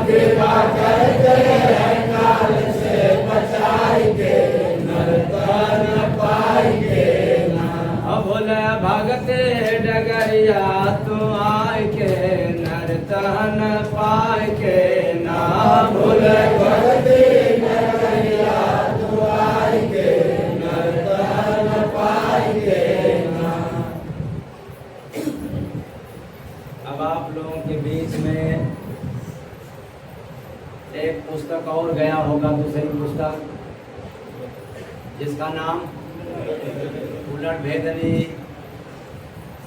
कृपा करते हैं काल से बचाए के नर्तन पाए के ना। बोले भगत डगरिया तू आए के नर्तन पाए के ना। बोले भगत डगरिया तू आए के नर्तन पाए के ना। अब आप लोगों के बीच में एक पुस्तक और गया होगा, दूसरी पुस्तक जिसका नाम उलट भेदनी।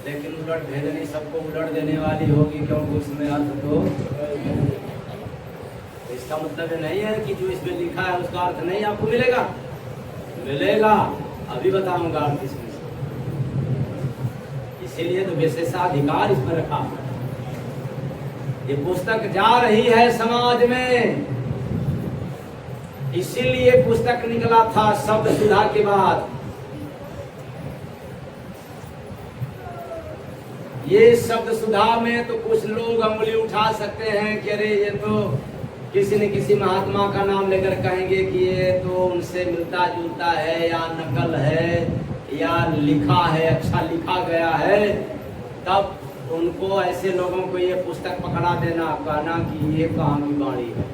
लेकिन उलट भेदनी सबको उलट देने वाली होगी, क्योंकि उसमें अर्थ तो इसका मतलब ये नहीं है कि जो इसमें लिखा है उसका अर्थ नहीं आपको मिलेगा। मिलेगा, अभी बताऊंगा अर्थ इसमें। इसीलिए तो विशेषाधिकार इसमें रखा। ये पुस्तक जा रही है समाज में, इसीलिए पुस्तक निकला था शब्द सुधा के बाद। ये शब्द सुधा में तो कुछ लोग अंगुली उठा सकते हैं कि अरे ये तो किसी न किसी महात्मा का नाम लेकर कहेंगे कि ये तो उनसे मिलता जुलता है या नकल है या लिखा है, अच्छा लिखा गया है। तब उनको, ऐसे लोगों को ये पुस्तक पकड़ा देना, कहना कि ये कहाँ की वाणी है।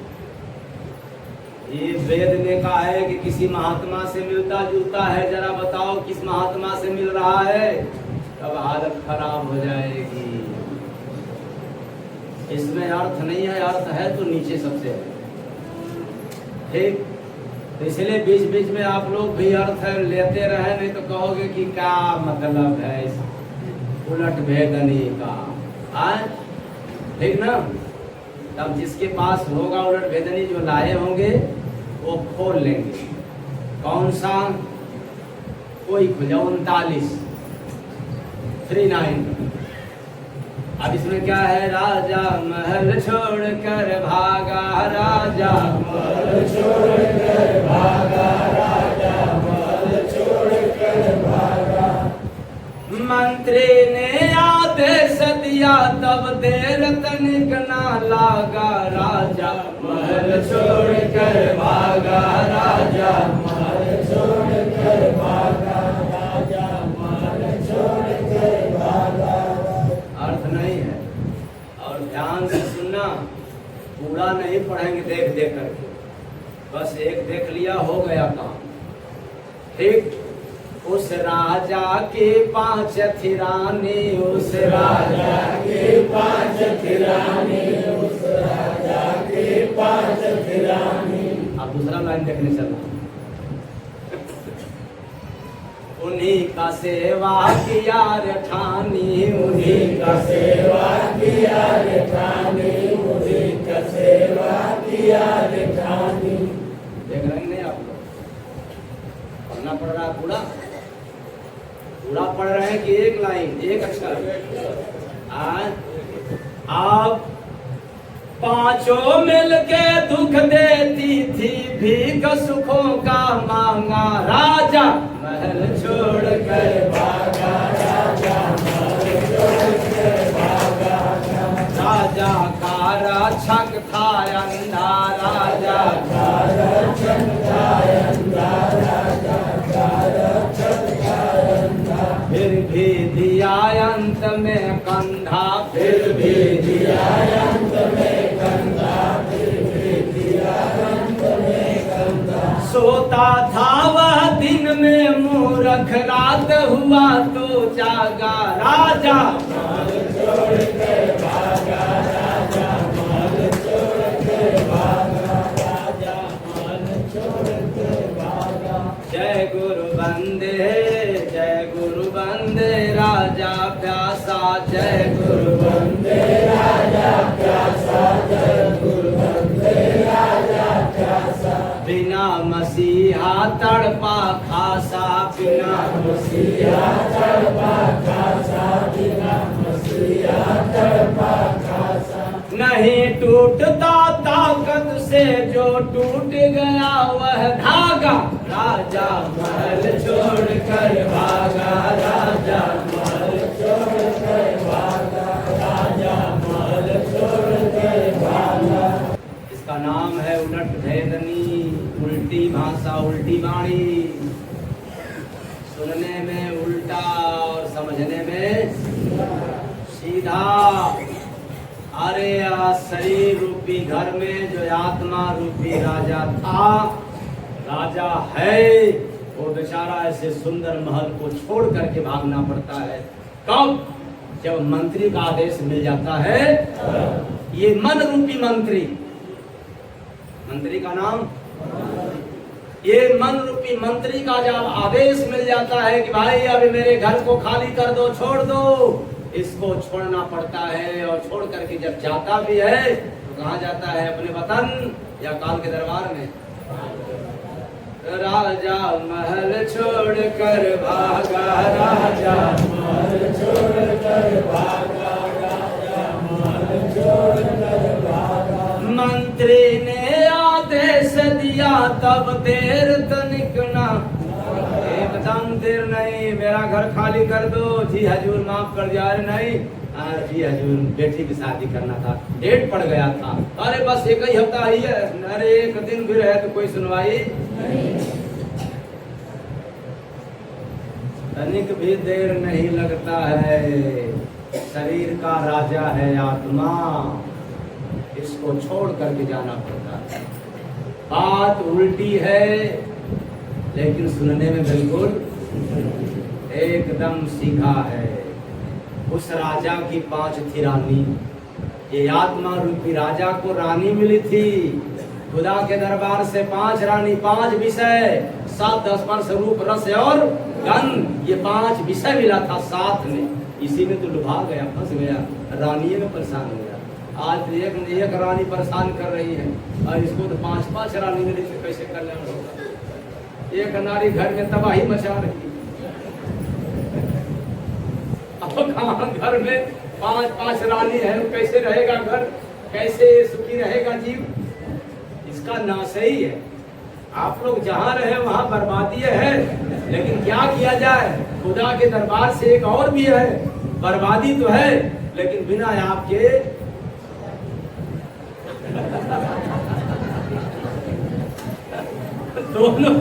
ये वेद ने कहा है कि किसी महात्मा से मिलता जुलता है, जरा बताओ किस महात्मा से मिल रहा है, तब हालत खराब हो जाएगी। इसमें अर्थ नहीं है, अर्थ है तो नीचे सबसे है। ठीक, तो इसलिए बीच बीच में आप लोग भी अर्थ लेते रहे, नहीं तो कहोगे कि क्या मतलब है इस उलट भेदनी का। ठीक ना? तब जिसके पास होगा उलट भेदनी जो लाए होंगे वो खोल लेंगे। कौन सा? कोई खुजा 39 अब इसमें क्या है? राजा महल छोड़ कर भागा, राजा महल छोड़ कर भागा, राजा महल छोड़ कर भागा। मंत्री ने आदेश दिया तब देर तनिक ना लागा, राजा महल छोड़ कर भागा, राजा महल छोड़ कर भागा, राजा महल छोड़ कर भागा। अर्थ नहीं है, और ध्यान से सुनना, पूरा नहीं पढ़ेंगे देख देख करके, बस एक देख लिया हो गया काम। ठीक, उस राजा के 5 थी रानी, उस राजा के 5 थी रानी, उस राजा के 5 थी रानी। अब दूसरा लाइन देखने चलना। उन्हीं का सेवा किया रे ठानी, उन्हीं का सेवा किया रे ठानी, उन्हीं का सेवा किया रे ठानी। देख रहे हैं नहीं आप लोग? पढ़ना पड़ रहा है पूरा पूरा पढ़ रहे हैं कि एक लाइन एक अक्षर? आप 5 मिलके दुख देती थी, भीख सुखों का मांगा, राजा महल छोड़ कर भागा, राजा महल छोड़ कर भागा। राजा का रक्षक था अंधा, राजा का रक्षक था अंधा, राजा का रक्षक था अंधा। फिर भी दिया अंत में कंधा, फिर भी दिया अंत में कंधा, फिर भी दिया अंत में कंधा। सोता था वह दिन में मूर्ख, रात हुआ तो जागा, राजा महल छोड़ के भागा, राजा महल छोड़ के भागा, राजा महल छोड़ के भागा। जय गुरु बंदे, जय गुरु बंदे राजा प्यासा, जय गुरु बंदे राजा प्यासा, जय गुरु बंदे राजा प्यासा। बिना मसीहा तड़पा खासा, बिना मसीहा तड़पा खासा, बिना मसीहा तड़पा खासा। नहीं टूटता ताकत से जो टूट गया वह धागा, राजा महल छोड़ कर भागा, राजा महल छोड़ कर भागा, राजा महल छोड़ कर भागा। इसका नाम है उलट भेदनी, उल्टी भाषा उल्टी वाणी। सुनने में उल्टा और समझने में सीधा। अरे शरीर रूपी घर में जो आत्मा रूपी राजा था, राजा है, वो बेचारा ऐसे सुंदर महल को छोड़ करके भागना पड़ता है। कब? जब मंत्री का आदेश मिल जाता है। ये मन रूपी मंत्री, मंत्री का नाम, ये मन रूपी मंत्री का जब आदेश मिल जाता है कि भाई अभी मेरे घर को खाली कर दो, छोड़ दो, इसको छोड़ना पड़ता है। और छोड़ करके जब जाता भी है तो कहाँ जाता है? अपने वतन या काल के दरबार में। राजा महल छोड़ कर भागा, राजा महल छोड़ कर भागा, राजा महल छोड़ कर भागा। मंत्री ने आदेश दिया तब देर तनिक ना, एकदम देर नहीं, मेरा घर खाली कर दो। जी हजूर माफ कर दिया। अरे नहीं, जी हजूर बेटी की शादी करना था, डेट पड़ गया था। अरे बस 1 ही हफ्ता ही है। अरे 1 दिन भी रहे तो कोई सुनवाई नहीं। तनिक भी देर नहीं लगता है। शरीर का राजा है आत्मा, इसको छोड़ करके जाना पड़ता है। बात उल्टी है लेकिन सुनने में बिल्कुल एकदम सीधा है। उस राजा की 5 थी रानी। ये आत्मा रूपी राजा को रानी मिली थी खुदा के दरबार से। 5 रानी, 5 विषय, 7-10 स्पर्श रूप रस और गंध, ये 5 विषय मिला था साथ में। इसी में तो लुभा गया, फंस गया, रानी में परेशान हो गया। आज एक रानी परेशान कर रही है और इसको तो 5-5 रानी मिली थी, कैसे कल्याण होगा? एक नारी घर में तबाही मचा रही है। अब कहाँ घर में 5-5 रानी है, कैसे रहेगा घर, कैसे सुखी रहेगा जीव? इसका नाश ही है। आप लोग जहाँ रहे वहाँ बर्बादी है, लेकिन क्या किया जाए? खुदा के दरबार से एक और भी है, बर्बादी तो है लेकिन बिना आपके दोनों।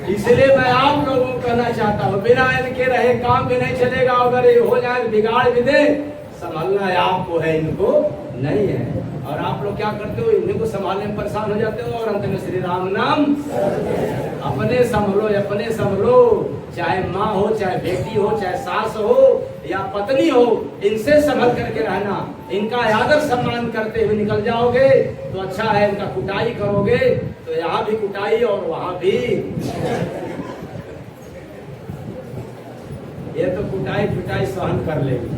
इसलिए मैं आप लोगों को कहना चाहता हूँ, बिना इनके रहे काम भी नहीं चलेगा। अगर ये हो जाए बिगाड़ भी दे, संभलना आपको है, इनको नहीं है। और आप लोग क्या करते हो, इन्हीं को संभालने में परेशान हो जाते हो और अंत में श्री राम नाम अपने संभलो, चाहे माँ हो, चाहे बेटी हो, चाहे सास हो या पत्नी हो, इनसे संभल करके रहना। इनका आदर सम्मान करते हुए निकल जाओगे तो अच्छा है। इनका कुटाई करोगे तो यहाँ भी कुटाई और वहां भी। ये तो कुटाई पिटाई सहन कर लेगी,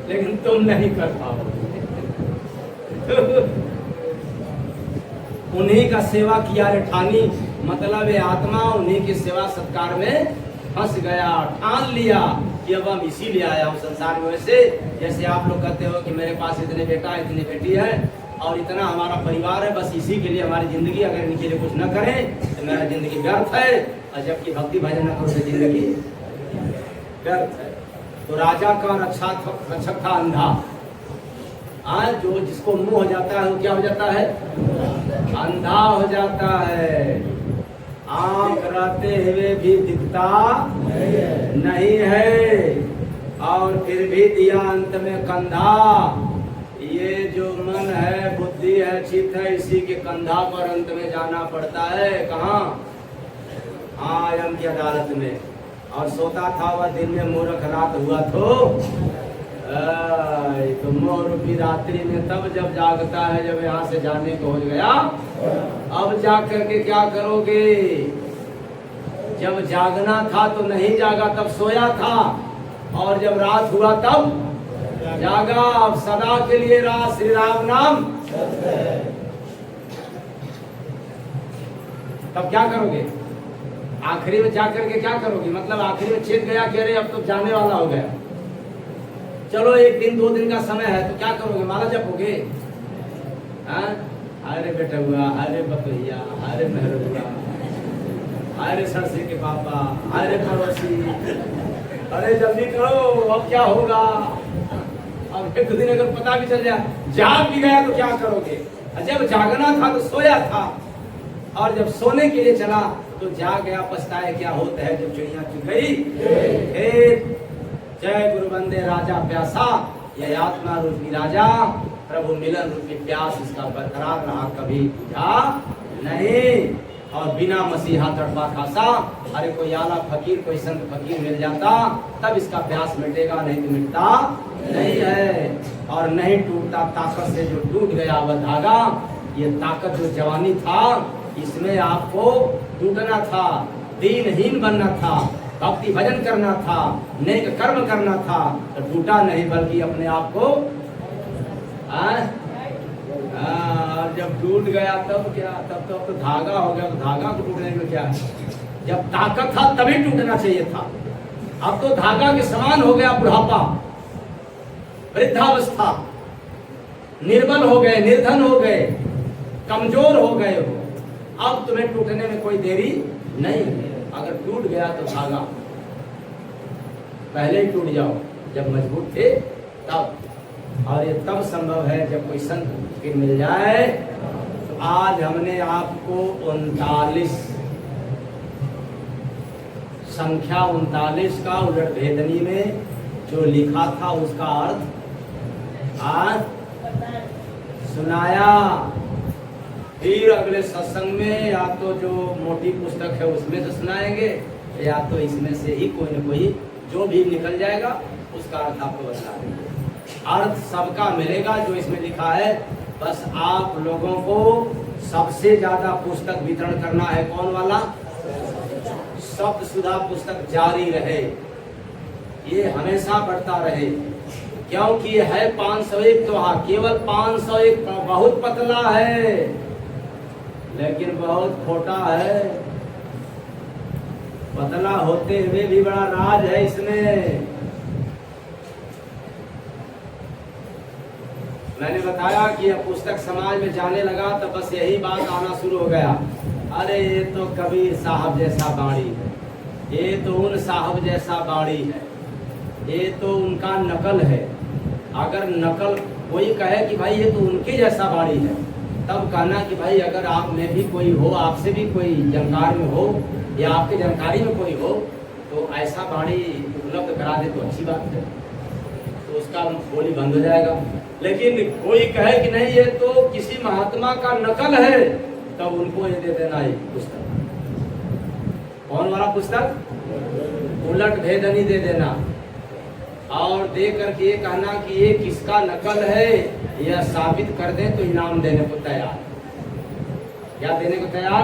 लेकिन तुम नहीं कर पाओगे। उन्हीं का सेवा किया रे ठानी, मतलब ये आत्मा उन्हीं की सेवा सत्कार में फंस गया, ठान लिया कि अब हम इसीलिए आया हूँ संसार में। वैसे जैसे आप लोग कहते हो कि मेरे पास इतने बेटा इतनी बेटी है और इतना हमारा परिवार है, बस इसी के लिए हमारी जिंदगी, अगर इनके लिए कुछ न करें तो मेरा जिंदगी व्यर्थ है, और जबकि भक्ति भजन न करो तो जिंदगी व्यर्थ है। तो राजा का रक्षक था अंधा। आज जो जिसको मुंह हो जाता है वो क्या हो जाता है, अंधा हो जाता है। आंख रहते हुए भी दिखता नहीं है और फिर भी दिया अंत में कंधा। ये जो मन है, बुद्धि है, चित्त है, इसी के कंधा पर अंत में जाना पड़ता है। कहाँ? हाँ, यम की अदालत में। और सोता था वह दिन में, मूर्ख रात हुआ तो मोह रूपी रात्रि में तब जब जागता है जब यहाँ से जाने को हो गया। अब जाग करके क्या करोगे? जब जागना था तो नहीं जागा, तब सोया था, और जब रात हुआ तब जागा। अब सदा के लिए रात श्री राम नाम। तब क्या करोगे? आखिरी में जाकर के क्या करोगे? मतलब आखिरी में चेत गया कि अरे अब तो जाने वाला हो गया, चलो एक दिन 2 दिन का समय है, तो क्या करोगे? माला जपोगे? अरे बेटा हुआ, अरे बकैया, अरे मेहरुआ, अरे सरसे के पापा, अरे पड़ोसी, अरे जल्दी करो, अब क्या होगा? अब एक दिन अगर पता भी चल जाए, जाग भी गया तो क्या करोगे? जब जागना था तो सोया था, और जब सोने के लिए चला तो जाग गया, पछताए क्या होता है जब चिड़िया चुग गई। जय गुरु बंदे राजा प्यासा, यह आत्मा रूपी राजा प्रभु मिलन रूपी प्यास इसका बरकरार रहा, कभी बुझा नहीं। और बिना मसीहा तड़पा खासा। अरे कोई आला फकीर, कोई संत फकीर मिल जाता तब इसका प्यास मिटेगा, नहीं तो मिटता नहीं है। और नहीं टूटता ताकत से, जो टूट गया वह धागा। ये ताकत जो जवानी था, इसमें आपको टूटना था, दीनहीन बनना था, भक्ति भजन करना था, नेक कर्म करना था, तो टूटा नहीं बल्कि अपने आप को। और जब टूट गया तब क्या? तब तो धागा हो गया, तो धागा को टूटने में क्या है? जब ताकत था तभी टूटना चाहिए था। अब तो धागा के समान हो गया बुढ़ापा, वृद्धावस्था, निर्बल हो गए, निर्धन हो गए, कमजोर हो गए हो। अब तुम्हें टूटने में कोई देरी नहीं है। अगर टूट गया तो धागा पहले ही टूट जाओ, जब मजबूत थे तब। और ये तब संभव है जब कोई संत फिर मिल जाए। तो आज हमने आपको 39 संख्या 39 का उलट भेदनी में जो लिखा था उसका अर्थ आज सुनाया। फिर अगले सत्संग में या तो जो मोटी पुस्तक है उसमें से सुनाएंगे, या तो इसमें से ही कोई न कोई जो भी निकल जाएगा उसका अर्थ आपको बता देंगे। अर्थ सबका मिलेगा जो इसमें लिखा है। बस आप लोगों को सबसे ज्यादा पुस्तक वितरण करना है। कौन वाला? शब्द सुधा पुस्तक जारी रहे, ये हमेशा बढ़ता रहे, क्योंकि ये है 501। तो हाँ, केवल 501 बहुत पतला है लेकिन बहुत खोटा है। पतला होते हुए भी बड़ा राज है इसमें। मैंने बताया कि यह पुस्तक समाज में जाने लगा तो बस यही बात आना शुरू हो गया, अरे ये तो कबीर साहब जैसा बाणी है, ये तो उन साहब जैसा बाणी है, ये तो उनका नकल है। अगर नकल कोई कहे कि भाई ये तो उनके जैसा बाणी है, तब कहना कि भाई अगर आप में भी कोई हो, आपसे भी कोई जानकार में हो या आपके जानकारी में कोई हो तो ऐसा बाणी उपलब्ध करा दे तो अच्छी बात है। तो तो उसका बोली बंद हो जाएगा। लेकिन कोई कहे कि नहीं ये तो किसी महात्मा का नकल है, तब उनको ये दे देना ये पुस्तक। कौन वाला पुस्तक? उलट भेदनी दे देना और दे करके ये कहना कि ये किसका नकल है, यह साबित कर दे तो इनाम देने को तैयार। क्या देने को तैयार?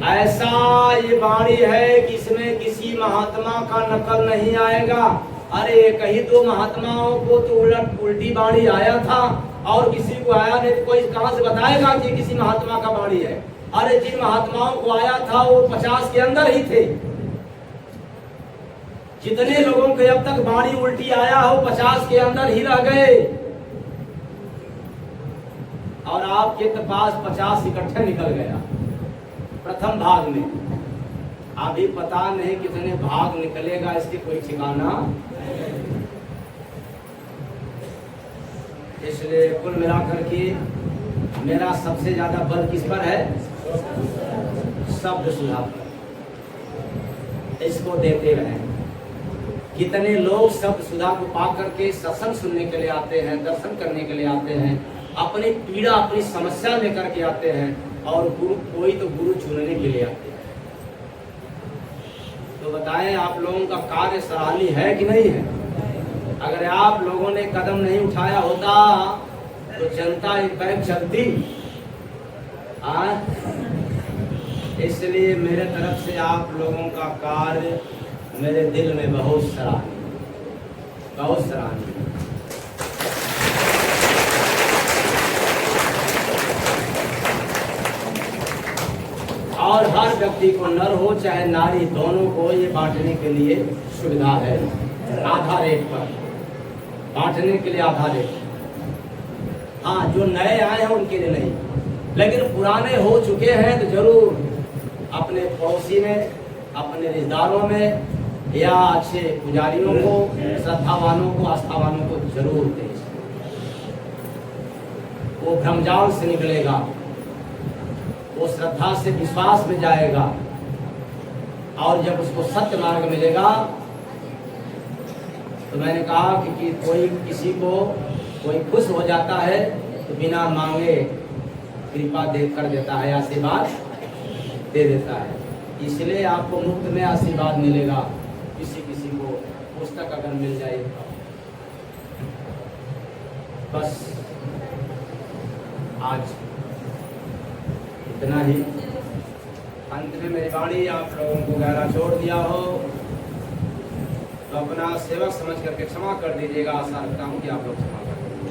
ऐसा ये वाणी है कि इसमें किसी महात्मा का नकल नहीं आएगा। अरे कहीं दो महात्माओं को तो उल्टी वाणी आया था और किसी को आया नहीं, तो कोई कहां से बताएगा कि किसी महात्मा का वाणी है? अरे जिन महात्माओं को आया था वो 50 के अंदर ही थे। जितने लोगों के अब तक वाणी उल्टी आया हो 50 के अंदर ही रह गए, और आपके पास 50 इकट्ठे निकल गया प्रथम भाग में। अभी पता नहीं कितने भाग निकलेगा, इसकी कोई ठिकाना। इसलिए कुल मिलाकर के मेरा सबसे ज्यादा बल किस पर है? शब्द सुधा पर। इसको देते रहें। कितने लोग शब्द सुधा को पा करके सत्संग सुनने के लिए आते हैं, दर्शन करने के लिए आते हैं, अपनी पीड़ा अपनी समस्या लेकर के आते हैं, और गुरु कोई तो गुरु चुनने के लिए आते हैं। तो बताएं आप लोगों का कार्य सराहनीय है कि नहीं है? अगर आप लोगों ने कदम नहीं उठाया होता तो जनता एक बैग चलती। इसलिए मेरे तरफ से आप लोगों का कार्य मेरे दिल में बहुत सराहनीय, बहुत सराहनीय। और हर व्यक्ति को, नर हो चाहे नारी, दोनों को ये बांटने के लिए सुविधा है। आधा रेट पर बांटने के लिए आधा रेट। हाँ, जो नए आए हैं उनके लिए नहीं, लेकिन पुराने हो चुके हैं तो जरूर अपने पड़ोसी में, अपने रिश्तेदारों में, या अच्छे पुजारियों को, श्रद्धावानों को, आस्थावानों को जरूर दें। वो भ्रमजाल से निकलेगा, वो श्रद्धा से विश्वास में जाएगा, और जब उसको सत्य मार्ग मिलेगा तो मैंने कहा कि कोई किसी को कोई खुश हो जाता है तो बिना मांगे कृपा दे कर देता है, आशीर्वाद दे देता है। इसलिए आपको मुफ्त में आशीर्वाद मिलेगा। किसी किसी को पुस्तक अगर मिल जाए बस आज इतना ही। अंत में मेरी वाणी आप लोगों को गहरा छोड़ दिया हो तो अपना सेवक समझ करके क्षमा कर दीजिएगा। आशा रखता हूँ कि आप लोग क्षमा कर देंगे।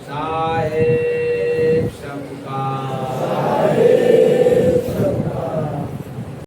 साहेब सबका